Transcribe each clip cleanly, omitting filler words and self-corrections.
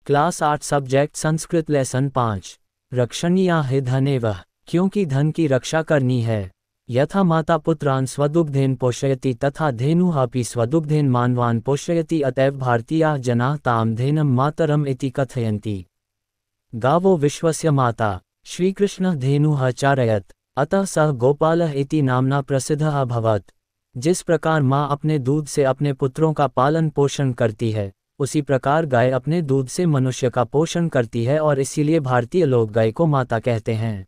Class 8 subject Sanskrit lesson 5। रक्षणीया हि धनेव, क्योंकि धन की रक्षा करनी है। यथा माता पुत्रान् स्वदुग्धेन पोषयति तथा धेनुः अपि स्वदुग्धेन मानवान् पोषयति, अतएव भारतीयाः जनाः तां धेनं मातरम् इति कथयन्ति। गावो विश्वस्य माता। श्रीकृष्णः धेनुः चारयत्, अतः सः गोपालः इति नाम्ना प्रसिद्धः अभवत्। जिस प्रकार माँ अपने दूध से अपने पुत्रों का पालन पोषण करती है, उसी प्रकार गाय अपने दूध से मनुष्य का पोषण करती है, और इसीलिए भारतीय लोग गाय को माता कहते हैं।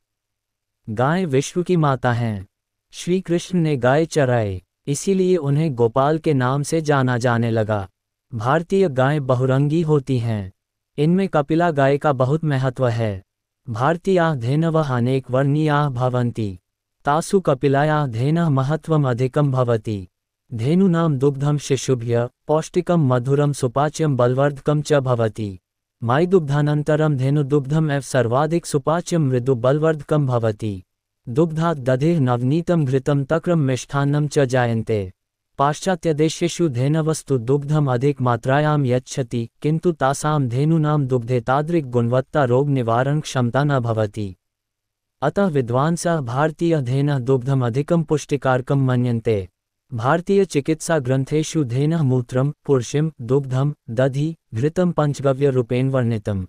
गाय विश्व की माता हैं। श्री कृष्ण ने गाय चराए, इसीलिए उन्हें गोपाल के नाम से जाना जाने लगा। भारतीय गायें बहुरंगी होती हैं। इनमें कपिला गाय का बहुत महत्व है। भारतीयाः धेनवः अनेक वर्णीयाः भवन्ति, तासु कपिलायाः धेनः महत्वम् अधिकं भवति। धेनूनां दुग्धं शिशुभ्यः पौष्टिकं मधुरं सुपाच्यं बलवर्धकं च भवति। मायदुग्धानन्तरं धेनुदुग्धम् एव सर्वाधिक सुपाच्यं मृदु बलवर्धकं भवति। दुग्धात् दधिः नवनीतं घृतं तक्रं मिष्टान्नं च जायन्ते। पाश्चात्यदेशेषु धेनवस्तु दुग्धम् अधिक मात्रायां यच्छति, किन्तु तासां धेनूनां दुग्धे तादृक् गुणवत्ता रोग निवारण क्षमता न भवति। अतः विद्वांसः भारतीय धेनः दुग्धम् अधिकं पुष्टिकारकं मन्यन्ते। भारतीय चिकित्सा ग्रंथेषु धेनः मूत्रं, पुरुषं, दुग्धं, दधि, घृतं पंचगव्य रूपेण वर्णितम्।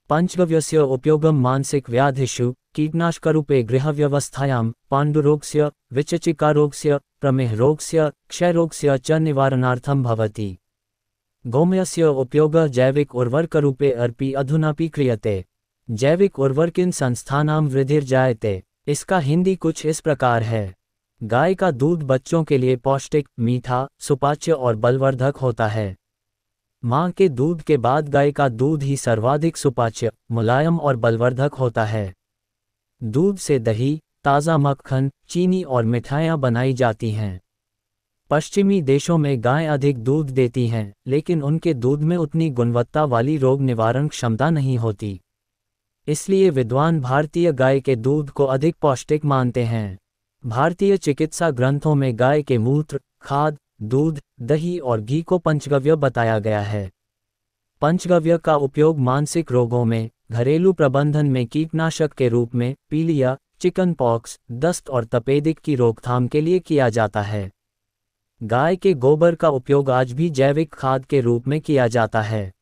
पंचगव्यस्य उपयोगं मानसिक व्याधिषु कीटनाशकरूपे गृहव्यवस्थायां पाण्डुरोगस्य, विचचिकारोगस्य, प्रमेहरोगस्य, क्षयरोगस्य च निवारणार्थं भवति। गोमयस्य उपयोगः जैविक उर्वरकरूपे अर्पि अधुनापि क्रियते। जैविक उर्वरकिन संस्थानां वृद्धिर्जायते। इसका हिंदी कुछ इस प्रकार है। गाय का दूध बच्चों के लिए पौष्टिक, मीठा, सुपाच्य और बलवर्धक होता है। माँ के दूध के बाद गाय का दूध ही सर्वाधिक सुपाच्य, मुलायम और बलवर्धक होता है। दूध से दही, ताज़ा मक्खन, चीनी और मिठाइयाँ बनाई जाती हैं। पश्चिमी देशों में गाय अधिक दूध देती हैं, लेकिन उनके दूध में उतनी गुणवत्ता वाली रोग निवारण क्षमता नहीं होती। इसलिए विद्वान भारतीय गाय के दूध को अधिक पौष्टिक मानते हैं। भारतीय चिकित्सा ग्रंथों में गाय के मूत्र, खाद, दूध, दही और घी को पंचगव्य बताया गया है। पंचगव्य का उपयोग मानसिक रोगों में, घरेलू प्रबंधन में कीटनाशक के रूप में पीलिया, चिकन पॉक्स, दस्त और तपेदिक की रोकथाम के लिए किया जाता है। गाय के गोबर का उपयोग आज भी जैविक खाद के रूप में किया जाता है।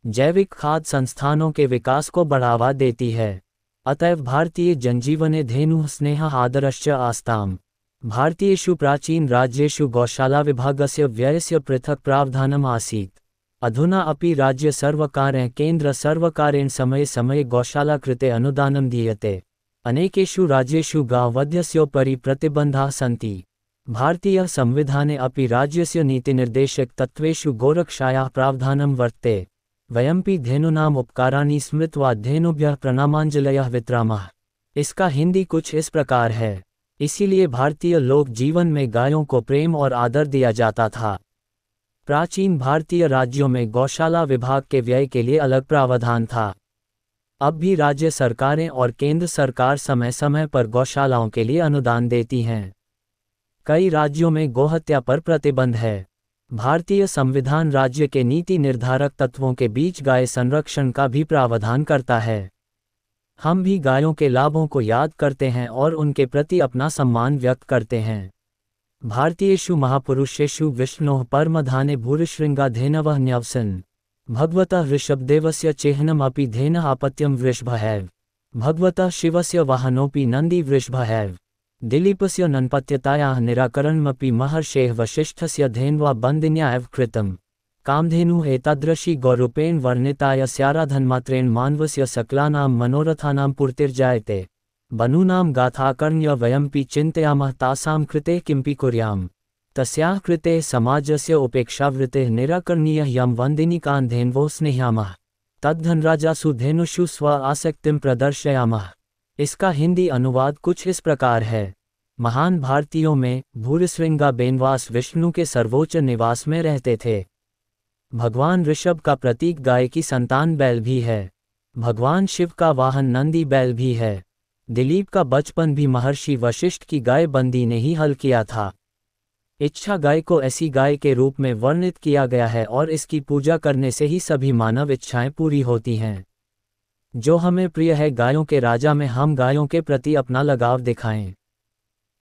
जैविक खाद संस्थानों के विकास को बढ़ावा देती है। अतएव भारतीय जनजीवने धेनुः स्नेहः आदरश्च आस्ताम्। भारतीयेषु प्राचीन राज्येषु गौशाला विभागस्य व्ययस्य पृथक् प्रावधानम् आसीत्। अधुना अपि राज्य सर्वकारेण केन्द्र सर्वकारेण समये समये गौशाला कृते अनुदानं दीयते। अनेकेषु राज्येषु गाववधस्योपरि प्रतिबन्धाः सन्ति। भारतीय संविधाने अपि राज्यस्य नीतिनिर्देशक तत्त्वेषु गोरक्षायाः प्रावधानं वर्तते। वयमपि धेनूनाम् उपकाराणि स्मृत्वा धेनुभ्यः प्रणामांजलयः वितरामः। इसका हिंदी कुछ इस प्रकार है। इसीलिए भारतीय लोक जीवन में गायों को प्रेम और आदर दिया जाता था। प्राचीन भारतीय राज्यों में गौशाला विभाग के व्यय के लिए अलग प्रावधान था। अब भी राज्य सरकारें और केंद्र सरकार समय समय पर गौशालाओं के लिए अनुदान देती हैं। कई राज्यों में गोहत्या पर प्रतिबंध है। भारतीय संविधान राज्य के नीति निर्धारक तत्वों के बीच गाय संरक्षण का भी प्रावधान करता है। हम भी गायों के लाभों को याद करते हैं और उनके प्रति अपना सम्मान व्यक्त करते हैं। भारतीयेषु महापुरुषेषु विष्णोः परमधाने भूरिशृंगा धेनवः न्यवसन्। भगवतः ऋषभदेवस्य चिह्नम् अपि धेनः अपत्यं वृषभः। भगवतः शिवस्य वाहनोऽपि नन्दी वृषभः। दिलीपस्य नन्पत्यतायाः निराकरणमपि महर्षेः वसिष्ठस्य धेन्वा बन्दिन्या एव कृतम्। कामधेनुः एतादृशी गौरूपेण वर्णिता यस्याराधनमात्रेण मानवस्य सकलानां मनोरथानां पूर्तिर्जायते। बनूनां गाथाकर्ण्य वयमपि चिन्तयामः तासां कृते किमपि कुर्याम। तस्याः कृते समाजस्य उपेक्षावृत्तिः निराकरणीयः यं वन्दिनिकान् धेन्वोः स्नेह्यामः। तद्धनराजासु धेनुषु स्व आसक्तिं प्रदर्शयामः। इसका हिंदी अनुवाद कुछ इस प्रकार है। महान भारतीयों में भूरिशृंगा बेनवास विष्णु के सर्वोच्च निवास में रहते थे। भगवान ऋषभ का प्रतीक गाय की संतान बैल भी है। भगवान शिव का वाहन नंदी बैल भी है। दिलीप का बचपन भी महर्षि वशिष्ठ की गाय बंदी ने ही हल किया था। इच्छा गाय को ऐसी गाय के रूप में वर्णित किया गया है और इसकी पूजा करने से ही सभी मानव इच्छाएं पूरी होती हैं। जो हमें प्रिय है गायों के राजा में हम गायों के प्रति अपना लगाव दिखाएं।